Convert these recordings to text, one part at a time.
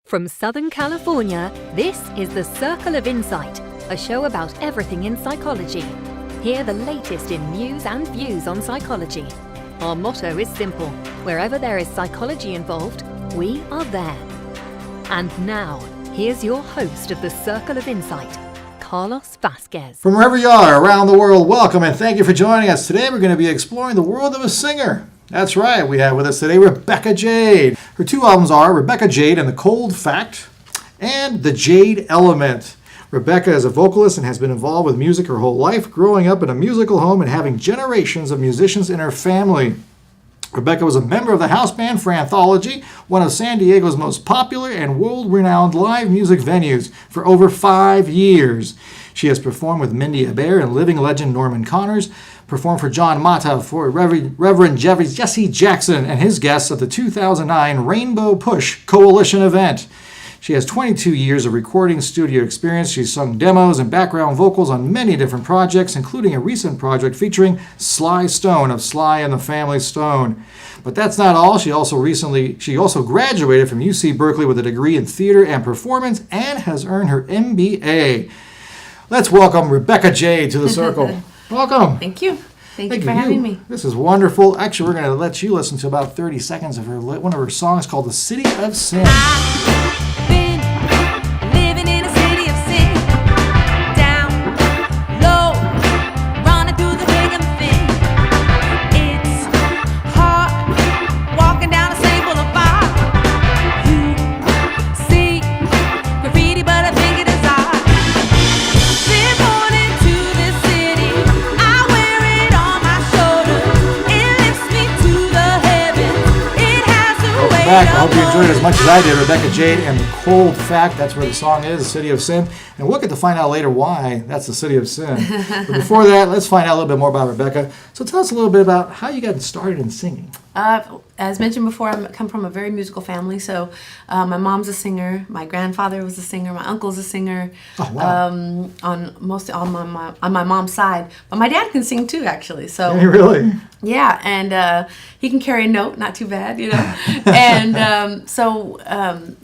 From Southern California, this is The Circle of Insight, a show about everything in psychology. Hear the latest in news and views on psychology. Our motto is simple: wherever there is psychology involved, we are there. And now, here's your host of The Circle of Insight, Carlos Vasquez. From wherever you are around the world, welcome and thank you for joining us. Today we're going to be exploring the world of a singer. That's right, we have with us today Rebecca Jade. Her two albums are Rebecca Jade and the Cold Fact and The Jade Element. Rebecca is a vocalist and has been involved with music her whole life, growing up in a musical home and having generations of musicians in her family. Rebecca was a member of the house band for Anthology, one of San Diego's most popular and world-renowned live music venues, for over 5 years. She has performed with Mindy Abair and living legend Norman Connors, performed for John Mata, for Reverend Jesse Jackson and his guests at the 2009 Rainbow Push Coalition event. She has 22 years of recording studio experience. She's sung demos and background vocals on many different projects, including a recent project featuring Sly Stone of Sly and the Family Stone. But that's not all. She also graduated from UC Berkeley with a degree in theater and performance and has earned her MBA. Let's welcome Rebecca Jade to the circle. Welcome. Thank you. Thank you for having me. This is wonderful. Actually, we're going to let you listen to about 30 seconds of one of her songs called The City of Sin. I hope you enjoyed it as much as I did. Rebecca Jade and The Cold Fact. That's where the song is, The City of Sin. And we'll get to find out later why that's the City of Sin. But before that, let's find out a little bit more about Rebecca. So tell us a little bit about how you got started in singing. As mentioned before, I come from a very musical family. So my mom's a singer. My grandfather was a singer. My uncle's a singer. Oh, wow. On my mom's side. But my dad can sing too, actually. So really? Yeah, and he can carry a note, not too bad, you know. And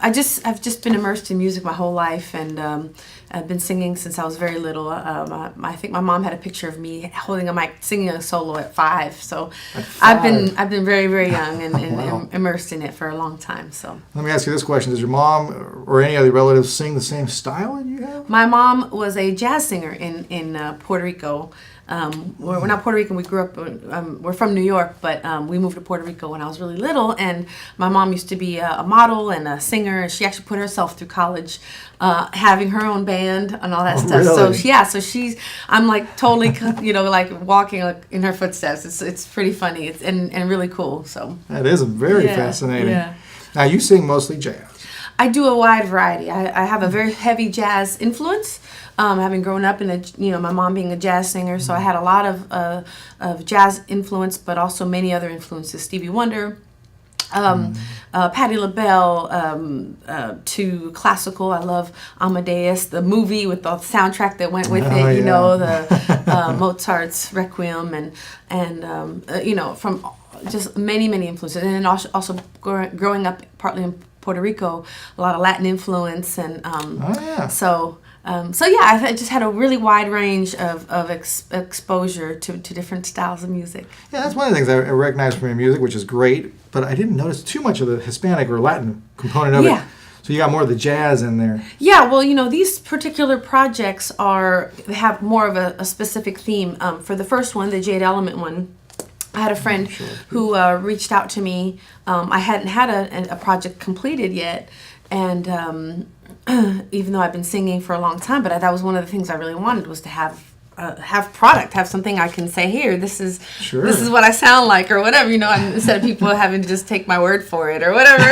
I've just been immersed in music my whole life, and I've been singing since I was very little. I think my mom had a picture of me holding a mic, singing a solo at 5. So at 5. I've been very, very young and Wow. immersed in it for a long time. So let me ask you this question: does your mom or any other relatives sing the same style that you have? My mom was a jazz singer in Puerto Rico. We're not Puerto Rican. We grew up. We're from New York, but we moved to Puerto Rico when I was really little. And my mom used to be a model and a singer. She actually put herself through college, having her own band and all that stuff. Really? I'm like totally, like walking like in her footsteps. It's pretty funny. It's and really cool. So that is very fascinating. Yeah. Now you sing mostly jazz. I do a wide variety. I have a very heavy jazz influence. Having grown up in my mom being a jazz singer, so I had a lot of jazz influence, but also many other influences. Stevie Wonder, Patti LaBelle, to classical. I love Amadeus, the movie with the soundtrack that went with it. The Mozart's Requiem, and from just many influences, and then also growing up partly in Puerto Rico, a lot of Latin influence, and I just had a really wide range of exposure to different styles of music. Yeah, that's one of the things I recognize from your music, which is great, but I didn't notice too much of the Hispanic or Latin component of it. So you got more of the jazz in there. Yeah, well, these particular projects have more of a specific theme. For the first one, the Jade Element one, I had a friend who reached out to me. I hadn't had a project completed yet, and even though I've been singing for a long time, but that was one of the things I really wanted, was to have something I can say, here, this is what I sound like, or whatever, instead of people having to just take my word for it or whatever.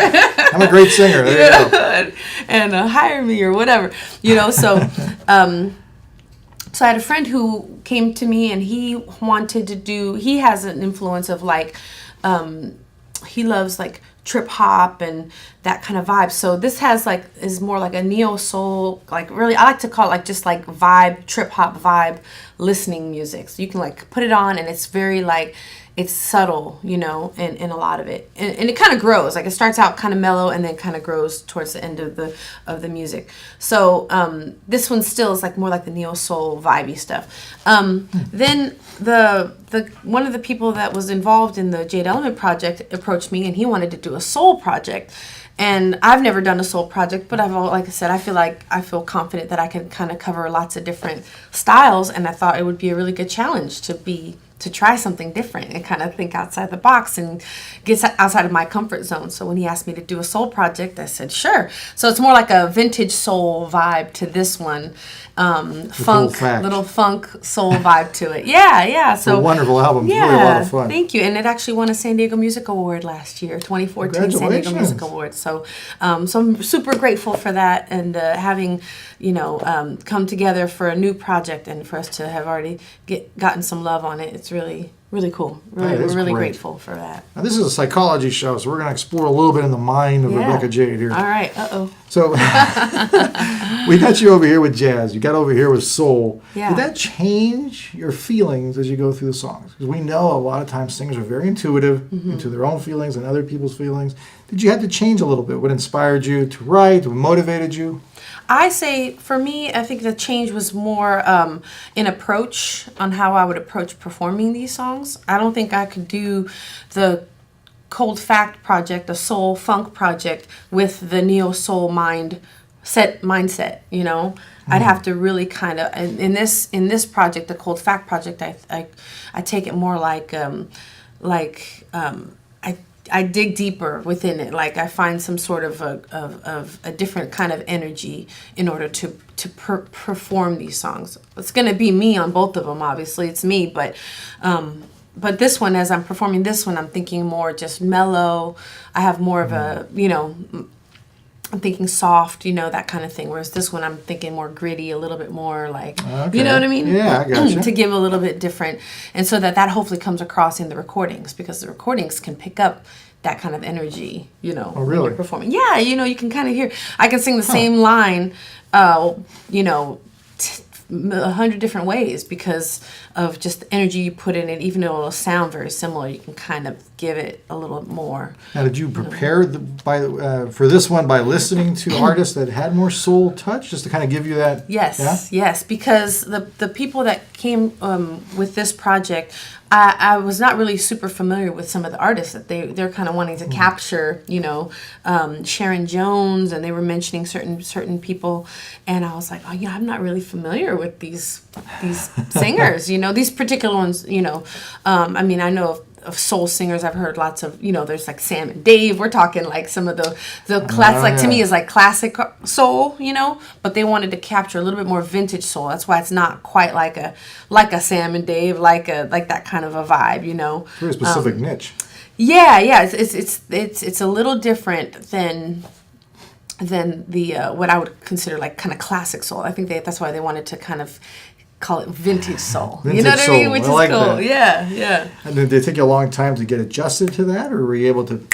I'm a great singer. There you go. And hire me or whatever, so. So I had a friend who came to me, and he has an influence of he loves like trip hop and that kind of vibe. So this is more like a neo soul, really, I like to call it just vibe, trip hop vibe listening music. So you can put it on, and it's very it's subtle, you know, in a lot of it, and it kind of grows. Like it starts out kind of mellow and then kind of grows towards the end of the music. So this one still is like more like the neo soul vibey stuff. Then the one of the people that was involved in the Jade Element project approached me, and he wanted to do a soul project. And I've never done a soul project, but like I said, I feel confident that I can kind of cover lots of different styles, and I thought it would be a really good challenge to try something different and kind of think outside the box and get outside of my comfort zone. So when he asked me to do a soul project, I said, sure. So it's more like a vintage soul vibe to this one. Little funk soul vibe to it. Yeah. So a wonderful album. It's really a lot of fun. Thank you. And it actually won a San Diego Music Award last year, 2014 San Diego Music Award. So I'm super grateful for that, and having, come together for a new project and for us to have already gotten some love on it. It's really cool. We're really grateful for that. Now, this is a psychology show, so we're going to explore a little bit in the mind of Rebecca Jade here. All right. Uh-oh. So we got you over here with jazz. You got over here with soul. Yeah. Did that change your feelings as you go through the songs? Because we know a lot of times singers are very intuitive into their own feelings and other people's feelings. Did you have to change a little bit? What inspired you to write? What motivated you? I say, for me, I think the change was more in approach on how I would approach performing these songs. I don't think I could do the Cold Fact project, the soul funk project, with the neo soul mindset. I'd have to really kind of, in this project, the Cold Fact project, I take it more I dig deeper within it. Like I find some sort of a different kind of energy in order to perform these songs. It's going to be me on both of them. Obviously, it's me, but this one, as I'm performing this one, I'm thinking more just mellow. I have more of a, I'm thinking soft, that kind of thing. Whereas this one, I'm thinking more gritty, a little bit more like, you know what I mean? Yeah, I gotcha. To give a little bit different. And so that hopefully comes across in the recordings, because the recordings can pick up that kind of energy, Oh, really? when you're performing. Yeah, you can kind of hear. I can sing the same line, 100 different ways because of just the energy you put in it. Even though it'll sound very similar, you can kind of give it a little more. Now, did you prepare for this one by listening to artists that had more soul touch, just to kind of give you that? Yes, because the people that came with this project, I was not really super familiar with some of the artists that they're kind of wanting to capture, Sharon Jones, and they were mentioning certain people, and I was like, I'm not really familiar with these singers, these particular ones, I mean, I know of soul singers. I've heard lots of, there's like Sam and Dave. We're talking like some of the class, to me is like classic soul, but they wanted to capture a little bit more vintage soul. That's why it's not quite like a Sam and Dave, like that kind of a vibe, Very specific niche. Yeah. It's a little different than the what I would consider like kind of classic soul. I think that's why they wanted to kind of call it vintage soul. Vintage soul. What I mean? Which is like cool. That. Yeah. And did it take you a long time to get adjusted to that, or were you able to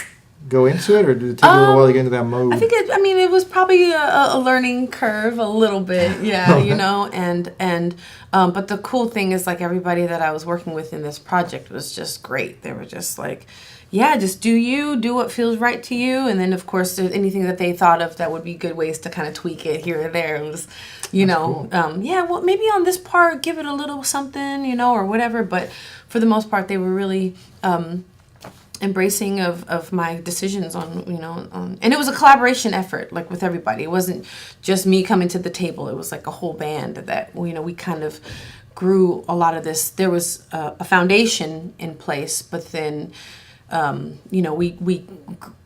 go into it, or did it take a little while to get into that mode? I think it was probably a learning curve a little bit, and but the cool thing is, like, everybody that I was working with in this project was just great. They were just like, just do what feels right to you, and then of course anything that they thought of that would be good ways to kind of tweak it here or there. It was, cool. Well, maybe on this part give it a little something, or whatever. But for the most part, they were really embracing of my decisions on, and it was a collaboration effort, like with everybody. It wasn't just me coming to the table. It was like a whole band that we kind of grew a lot of this. There was a foundation in place, but then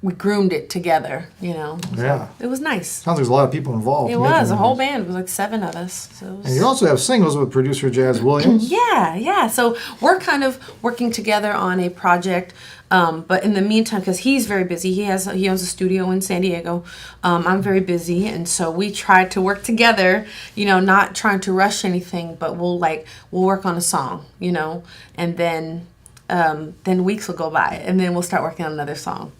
we groomed it together, So it was nice. Sounds like there's a lot of people involved. It was a whole band. It was like 7 of us. So and you also have singles with producer Jazz Williams. Yeah. So we're kind of working together on a project. But in the meantime, because he's very busy, he owns a studio in San Diego. I'm very busy, and so we try to work together. Not trying to rush anything, but we'll work on a song, and then weeks will go by, and then we'll start working on another song.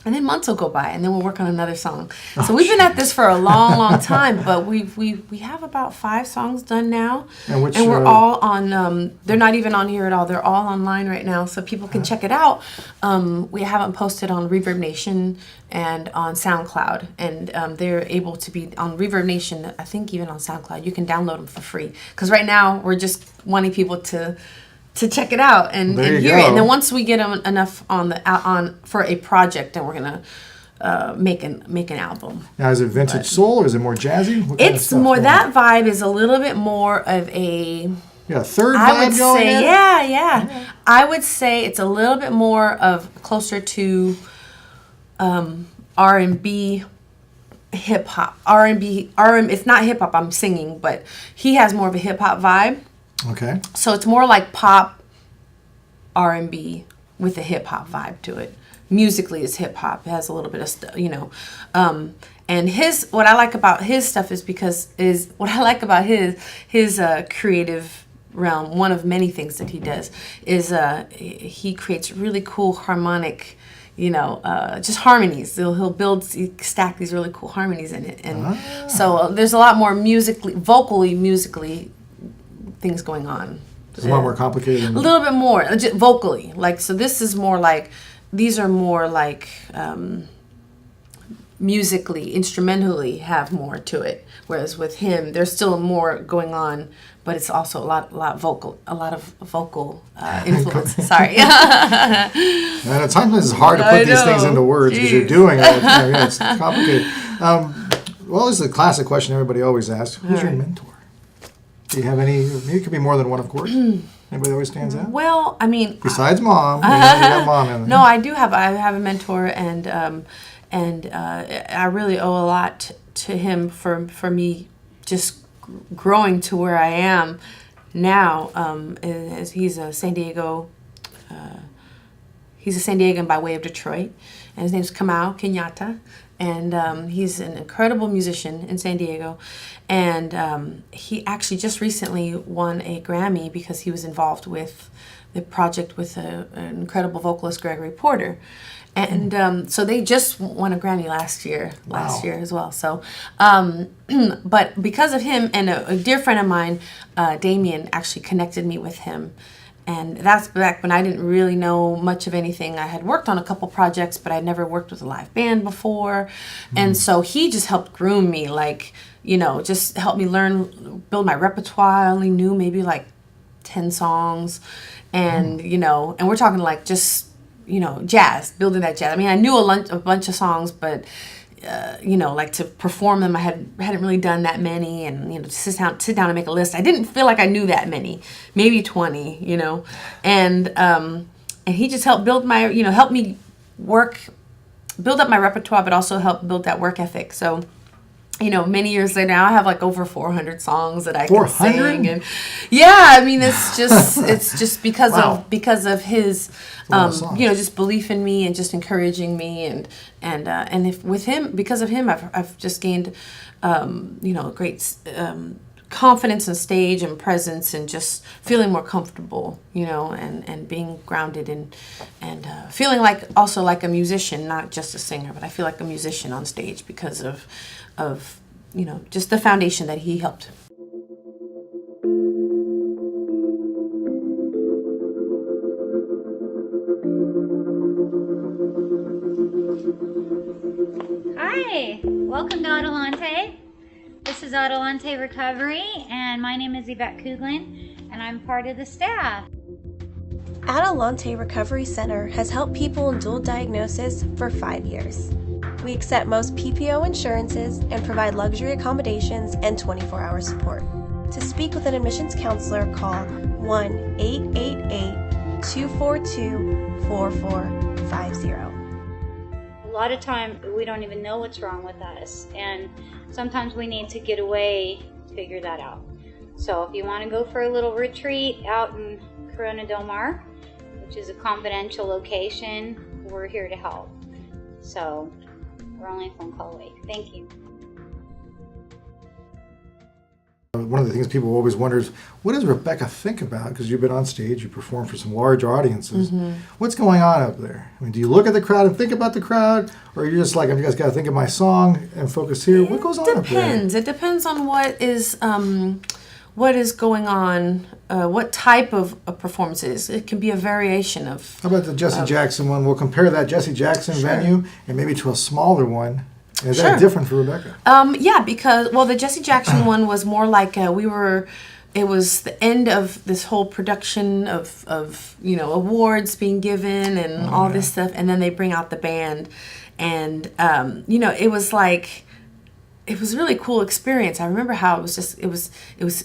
And then months will go by, and then we'll work on another song. So we've been at this for a long, long time, but we have about 5 songs done now. And we're all on, they're not even on here at all. They're all online right now, so people can check it out. We haven't posted on Reverb Nation and on SoundCloud, and they're able to be on Reverb Nation, I think even on SoundCloud. You can download them for free. Because right now, we're just wanting people to check it out and hear it. And then once we get enough on for a project, then we're gonna make an album. Now, is it vintage soul or is it more jazzy? It's more, that vibe is a little bit more of a third vibe going in? Yeah. I would say it's a little bit more of closer to R&B, hip hop. R&B. It's not hip hop. I'm singing, but he has more of a hip hop vibe. Okay. So it's more like pop R&B with a hip hop vibe to it. Musically, it's hip hop. It has a little bit of stuff, And what I like about his stuff is his creative realm. One of many things that he does is he creates really cool harmonic, just harmonies. He'll stack these really cool harmonies in it, and so there's a lot more musically things going on. It's a lot more complicated. A little bit more vocally, so this is more like, these are more like musically, instrumentally have more to it. Whereas with him, there's still more going on, but it's also a lot of vocal influence. Sorry. And at times it's hard to put these things into words because you're doing it. It's complicated. Well, this is a classic question everybody always asks. Who's your mentor? Do you have any? It could be more than one, of course. Anybody always stands out? Well, I mean, besides mom, you got mom in there. No, I do have. I have a mentor, and I really owe a lot to him for me just growing to where I am now. As he's a San Diego. He's a San Diegan by way of Detroit, and his name's Kamau Kenyatta. And he's an incredible musician in San Diego. And he actually just recently won a Grammy because he was involved with the project with an incredible vocalist, Gregory Porter. And so they just won a Grammy last year as well. So, but because of him and a dear friend of mine, Damien, actually connected me with him. And that's back when I didn't really know much of anything. I had worked on a couple projects, but I'd never worked with a live band before. And so he just helped groom me, just helped me build my repertoire. I only knew maybe 10 songs. And, and we're talking jazz, building that jazz. I mean, I knew a bunch of songs, but to perform them, I hadn't really done that many, and to sit down and make a list. I didn't feel like I knew that many, maybe 20, and he just helped build my, help me build up my repertoire, but also help build that work ethic. So, many years later, now I have over 400 songs that I can sing, and it's just because of his, just belief in me and just encouraging me, and if with him, because of him, I've just gained, great confidence on stage and presence, and just feeling more comfortable, and being grounded and feeling also like a musician, not just a singer, but I feel like a musician on stage because of just the foundation that he helped. Hi, welcome to Adelante. This is Adelante Recovery, and my name is Yvette Kuglin, and I'm part of the staff. Adelante Recovery Center has helped people in dual diagnosis for 5 years. We accept most PPO insurances and provide luxury accommodations and 24-hour support. To speak with an admissions counselor, call 1-888-242-4450. A lot of time we don't even know what's wrong with us, and sometimes we need to get away to figure that out. So if you want to go for a little retreat out in Corona Del Mar, which is a confidential location, we're here to help. So we're only a phone call away. Thank you. one of the things people always wonder is, what does Rebecca think about? Because you've been on stage, you perform for some large audiences. What's going on up there? I mean, do you look at the crowd and think about the crowd, or are you just like, I've just got to think of my song and focus here? What goes on up there? It depends on what is going on, what type of performance it is. It can be a variation of... How about the Jesse Jackson one? We'll compare that Jesse Jackson venue and maybe to a smaller one. Is that different for Rebecca? Yeah, because, well, the Jesse Jackson one was more like it was the end of this whole production of awards being given and all this stuff, and then they bring out the band, and it was like, it was a really cool experience. I remember how it was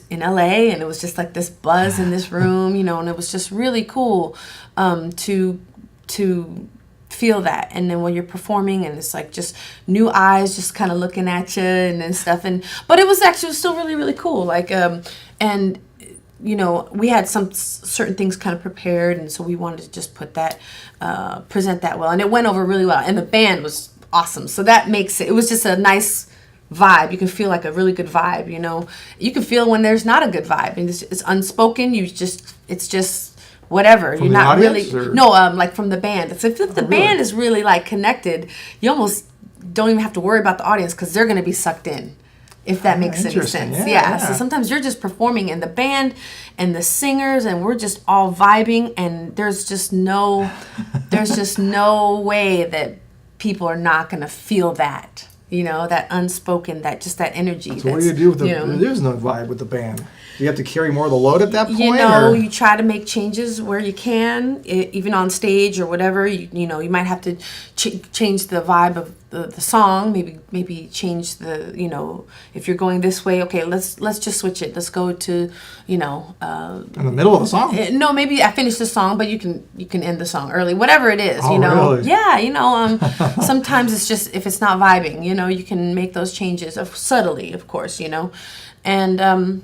in LA, and it was just like this buzz in this room, and it was just really cool to feel that. And then when you're performing, and it's like just new eyes just kind of looking at you and stuff, but it was actually still really, really cool. Like and we had some certain things kind of prepared, and so we wanted to just put that present that well, and it went over really well, and the band was awesome, so that makes it was just a nice vibe. You can feel like a really good vibe. You can feel when there's not a good vibe, and it's unspoken. It's just whatever. From you're the not audience, really or? No, like from the band. So if the band is really like connected, you almost don't even have to worry about the audience, because they're going to be sucked in, if that makes any sense. Yeah. So sometimes you're just performing, and the band and the singers, and we're just all vibing, and there's just no way that people are not going to feel that. That unspoken, that energy. So what do you do with there's no vibe with the band? Do you have to carry more of the load at that point? You try to make changes where you can, even on stage or whatever. You might have to change the vibe of the song. Maybe change the, if you're going this way, okay, let's just switch it. Let's go to, in the middle of the song? No, maybe I finished the song, but you can end the song early. Whatever it is, Really? Yeah, sometimes it's just, if it's not vibing, you can make those changes subtly, of course, and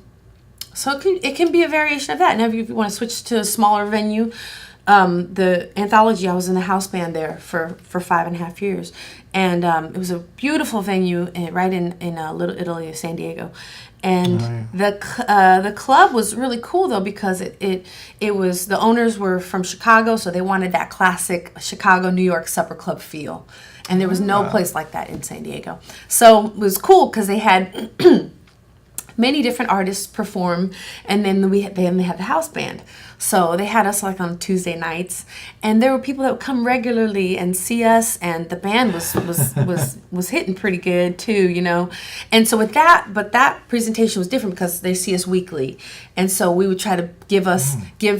so it can be a variation of that. Now, if you want to switch to a smaller venue, the Anthology, I was in the house band there for 5.5 years, and it was a beautiful venue right in Little Italy, San Diego, and the club was really cool though, because it was, the owners were from Chicago, so they wanted that classic Chicago, New York supper club feel, and there was no place like that in San Diego. So it was cool because they had many different artists perform, and then they had the house band. So they had us like on Tuesday nights, and there were people that would come regularly and see us, and the band was hitting pretty good too, And so with that, but that presentation was different because they see us weekly, and so we would try to give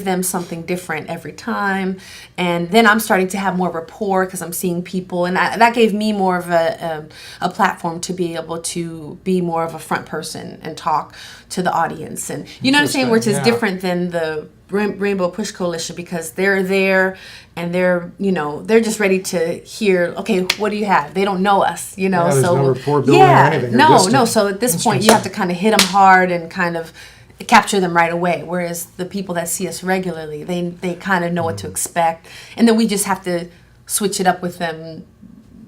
them something different every time. And then I'm starting to have more rapport because I'm seeing people, and that gave me more of a platform to be able to be more of a front person and talk to the audience, and you know what I'm saying, which is different than the Rainbow Push Coalition, because they're there and they're just ready to hear, okay, what do you have? They don't know us, there's so no rapport building or anything. No. So at this point, you have to kind of hit them hard and kind of capture them right away. Whereas the people that see us regularly, they kind of know what to expect, and then we just have to switch it up with them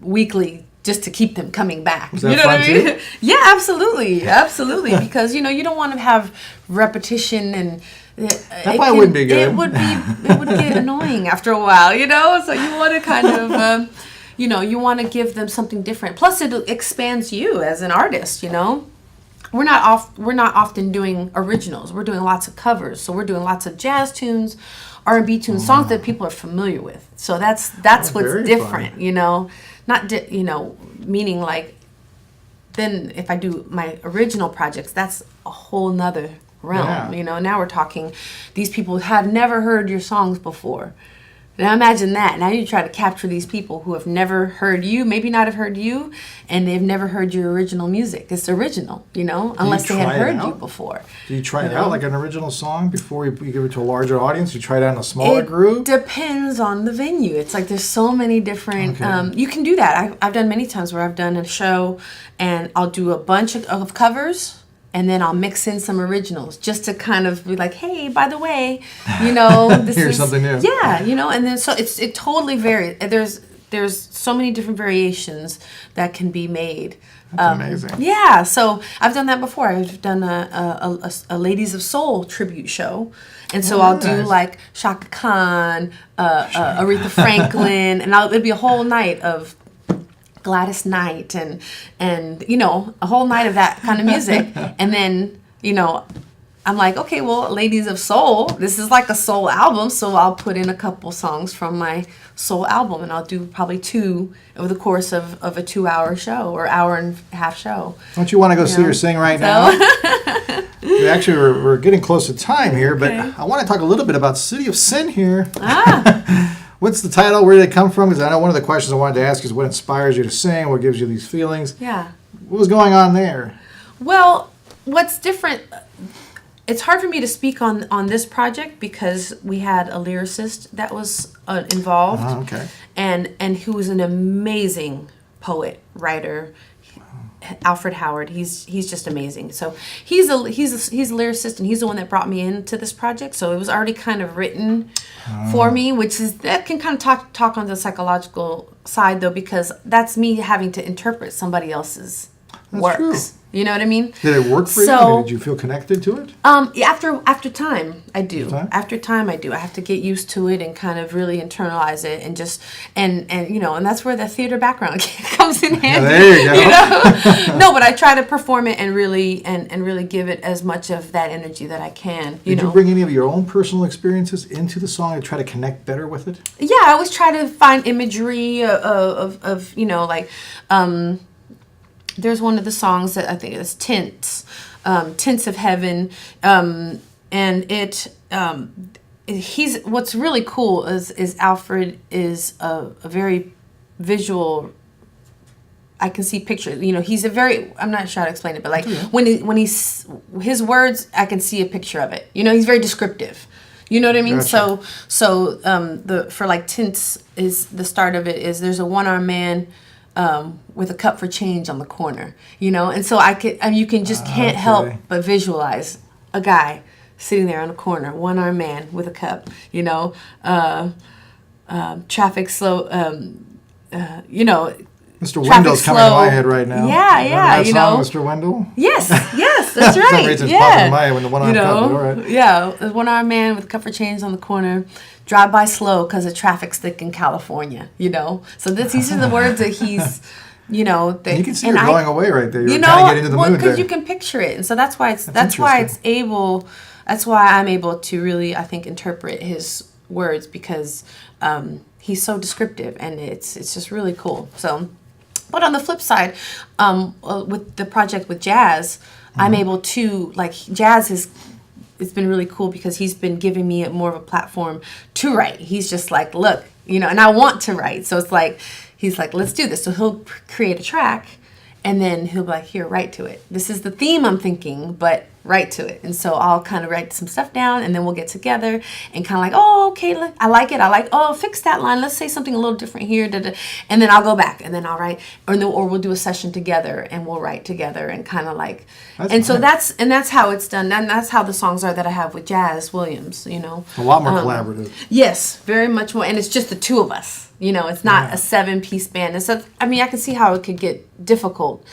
weekly, just to keep them coming back. Was that fun too? Yeah, absolutely, because you don't want to have repetition, and that probably wouldn't be good. It would get annoying after a while, So you want to kind of, you want to give them something different. Plus, it expands you as an artist. We're not often doing originals. We're doing lots of covers. So we're doing lots of jazz tunes, R&B tunes, songs that people are familiar with. So that's what's different, fun. Meaning like, then if I do my original projects, that's a whole nother realm. Yeah. Now we're talking, these people have never heard your songs before. Now imagine that. Now you try to capture these people who have never heard you, maybe not have heard you, and they've never heard your original music. It's original, unless they had heard you before. Do you try it out like an original song before you give it to a larger audience? You try it out in a smaller group? It depends on the venue. It's like there's so many different, you can do that. I've done many times where I've done a show and I'll do a bunch of covers, and then I'll mix in some originals just to kind of be like, hey, by the way, this Here's something new. Yeah, and then so it totally varies. there's so many different variations that can be made. That's amazing. Yeah, so I've done that before. I've done a Ladies of Soul tribute show. And so I'll do nice. like Shaka Khan, Aretha Franklin, and it'll be a whole night of Gladys Knight and you know, a whole night of that kind of music. And then, you know, I'm like, okay, well, Ladies of Soul, this is like a soul album, so I'll put in a couple songs from my soul album, and I'll do probably 2 over the course of a 2-hour show or hour and a half show. Don't you want to go see her sing right now? We're getting close to time here, but I want to talk a little bit about City of Sin here. What's the title? Where did it come from? Because I know one of the questions I wanted to ask is what inspires you to sing, what gives you these feelings. Yeah. What was going on there? Well, what's different, it's hard for me to speak on this project because we had a lyricist that was involved. Okay. And who was an amazing poet, writer, Alfred Howard. He's just amazing. So he's a lyricist, and he's the one that brought me into this project. So it was already kind of written for me, which is that can kind of talk on the psychological side though, because that's me having to interpret somebody else's works. True. You know what I mean? Did it work for you? I mean, did you feel connected to it? After time, I do. After time, I do. I have to get used to it and kind of really internalize it, and just and you know, and that's where the theater background comes in handy. Yeah, there you go. You know? No, but I try to perform it and really give it as much of that energy that I can. Did you bring any of your own personal experiences into the song and try to connect better with it? Yeah, I always try to find imagery of you know, like. There's one of the songs that I think is Tints of Heaven, and he's what's really cool is Alfred is a very visual. I can see pictures. You know, he's a very. I'm not sure how to explain it, but like when he's his words, I can see a picture of it. You know, he's very descriptive. You know what I mean? Gotcha. So for like Tints is the start of it is there's a one-armed man. With a cup for change on the corner, you know, and so you can just can't help but visualize a guy sitting there on the corner, one-armed man with a cup, you know, traffic slow, you know. Mr. Wendell's coming to my head right now. Yeah, yeah, you know. Mr. Wendell? Yes, that's right. For some reason it's popping in my head when the one-armed cup, but all right. Yeah, the one-armed man with a cup for change on the corner. Drive by slow because the traffic's thick in California, you know. So these are the words that he's, you know. That, you can see her going away right there. You're kind of getting into the mood there. Because you can picture it, and so that's why I'm able to really, I think, interpret his words because he's so descriptive, and it's just really cool. So, but on the flip side, with the project with Jazz, I'm able to Jazz is. It's been really cool because he's been giving me more of a platform to write. He's just like, look, you know, and I want to write. So it's like, he's like, let's do this. So he'll create a track and then he'll be like, here, write to it. This is the theme I'm thinking, but write to it. And so I'll kind of write some stuff down and then we'll get together and kind of like, oh, okay, I like it. Oh, fix that line. Let's say something a little different here. And then I'll go back and then I'll write, or we'll do a session together and we'll write together and kind of like, so that's how it's done. And that's how the songs are that I have with Jazz Williams, you know. A lot more collaborative. Yes, very much more. And it's just the two of us. You know, it's not a 7-piece band. And so, I mean, I can see how it could get difficult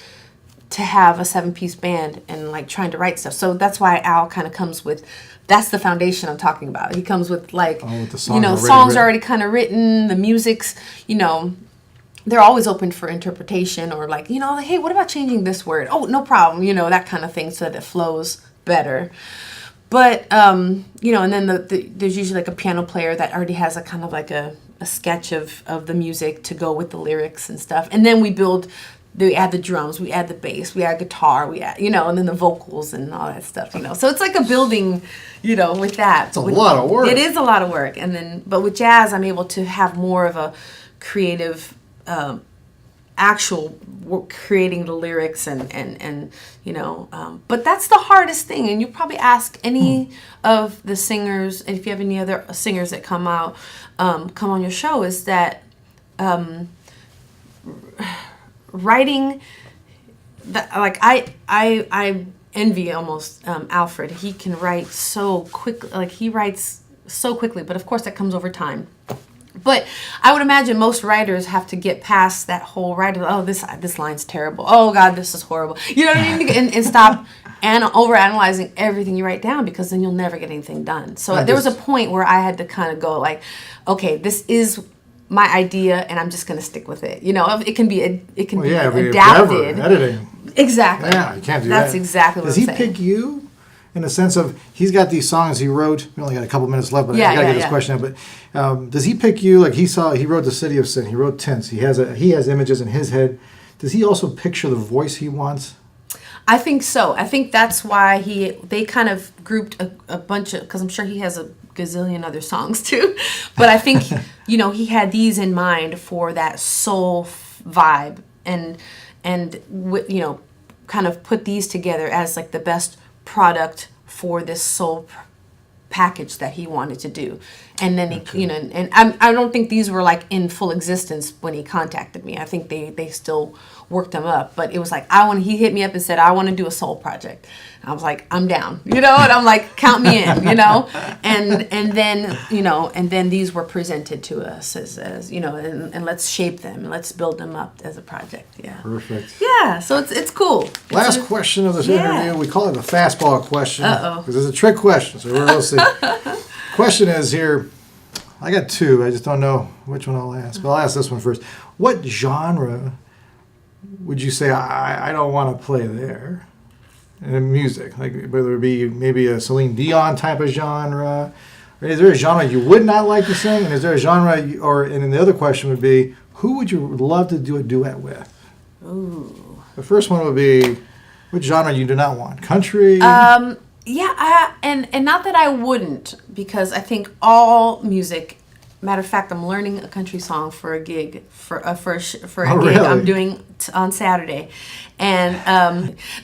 to have a 7-piece band and like trying to write stuff. So that's why Al kind of comes with, that's the foundation I'm talking about. He comes with like, you know, songs already kind of written, the music's, you know, they're always open for interpretation or like, you know, like, hey, what about changing this word? Oh, no problem. You know, that kind of thing so that it flows better. But, you know, and then there's usually like a piano player that already has a kind of like a sketch of the music to go with the lyrics and stuff. And then we add the drums, we add the bass, we add guitar, we add, you know, and then the vocals and all that stuff, you know. So it's like a building, you know, with that. It's a lot of work. It is a lot of work. And then, but with Jazz, I'm able to have more of a creative, actual work, creating the lyrics and you know, but that's the hardest thing. And you probably ask any of the singers, and if you have any other singers that come on your show, is that writing that, like I envy almost Alfred. He can write so quickly, like he writes so quickly, but of course that comes over time. But I would imagine most writers have to get past that whole writer. Oh, this line's terrible. Oh God, this is horrible. You know what I mean? And stop overanalyzing everything you write down, because then you'll never get anything done. So there was a point where I had to kind of go like, okay, this is my idea, and I'm just going to stick with it. You know, it can be adapted. Editing. Exactly. Yeah, you can't do that. That's exactly what I'm saying. Does he pick you? In the sense of, he's got these songs he wrote. We only got a couple minutes left, but I gotta get this question out. But does he pick you? Like he wrote The City of Sin. He wrote Tints. He has images in his head. Does he also picture the voice he wants? I think so. I think that's why they kind of grouped a bunch of, because I'm sure he has a gazillion other songs too. But I think, he had these in mind for that soul vibe, and kind of put these together as like the best product for this soul package that he wanted to do. And then I don't think these were like in full existence when he contacted me. I think they still worked them up, but it was like he hit me up and said, I want to do a soul project. I was like, I'm down, and I'm like, count me in, and then these were presented to us as and let's shape them and let's build them up as a project. Yeah. Perfect. Yeah. So it's cool. Last question of this interview. We call it a fastball question. Uh-oh. Because it's a trick question, so we'll see. Question is here, I got two. I just don't know which one I'll ask. But I'll ask this one first. What genre would you say I don't want to play there in music? Like whether it be maybe a Celine Dion type of genre, or is there a genre you would not like to sing? And is there a genre, and then the other question would be, who would you love to do a duet with? Ooh. The first one would be, which genre you do not want? Country? Yeah, and not that I wouldn't, because I think all music. Matter of fact, I'm learning a country song for a gig for a gig really? I'm doing on Saturday, and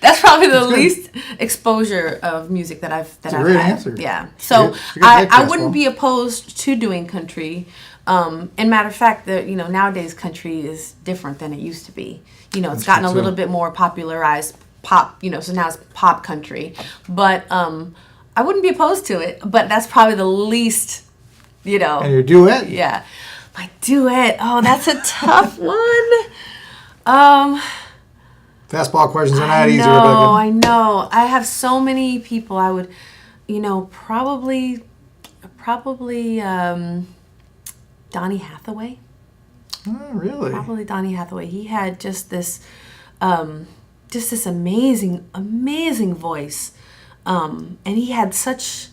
that's probably the least exposure of music that I've great had. Answer. Yeah, so I wouldn't be opposed to doing country. And matter of fact, nowadays country is different than it used to be. It's gotten a little bit more popularized. Pop, so now it's pop country, but I wouldn't be opposed to it, but that's probably the least, And your duet? Yeah. My duet, that's a tough one. Fastball questions are not easy, Rebecca. I know. I have so many people I would, probably Donny Hathaway. Oh, really? Probably Donny Hathaway. He had just this amazing voice, and he had such.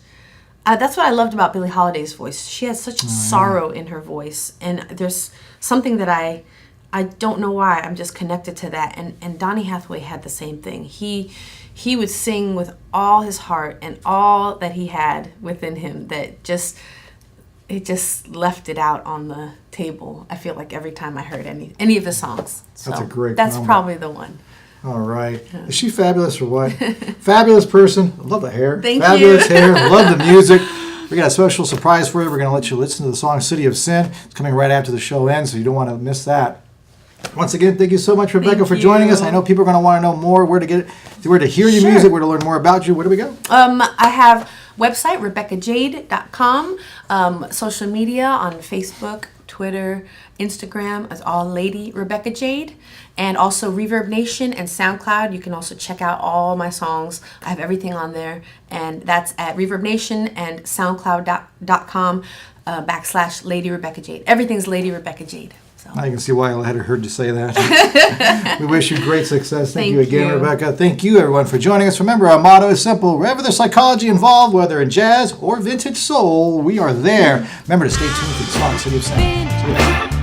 That's what I loved about Billie Holiday's voice. She had such sorrow in her voice, and there's something that I don't know why I'm just connected to that. And Donny Hathaway had the same thing. He would sing with all his heart and all that he had within him. That just left it out on the table. I feel like every time I heard any of the songs. So that's a great. That's moment. probably the one. All right. Yeah. Is she fabulous or what? Fabulous person. Love the hair. Fabulous hair. Love the music. We got a special surprise for you. We're going to let you listen to the song City of Sin. It's coming right after the show ends, so you don't want to miss that. Once again, thank you so much, Rebecca, for joining us. I know people are going to want to know more, where to hear your music, where to learn more about you. Where do we go? I have website, RebeccaJade.com. Social media on Facebook, Twitter, Instagram is all Lady Rebecca Jade. And also Reverb Nation and SoundCloud. You can also check out all my songs. I have everything on there. And that's at Reverb Nation and SoundCloud.com / Lady Rebecca Jade. Everything's Lady Rebecca Jade. So. I can see why I had heard you say that. We wish you great success. Thank you again, Rebecca. Thank you, everyone, for joining us. Remember, our motto is simple. Wherever there's psychology involved, whether in jazz or vintage soul, we are there. Remember to stay tuned for the song City of Sin.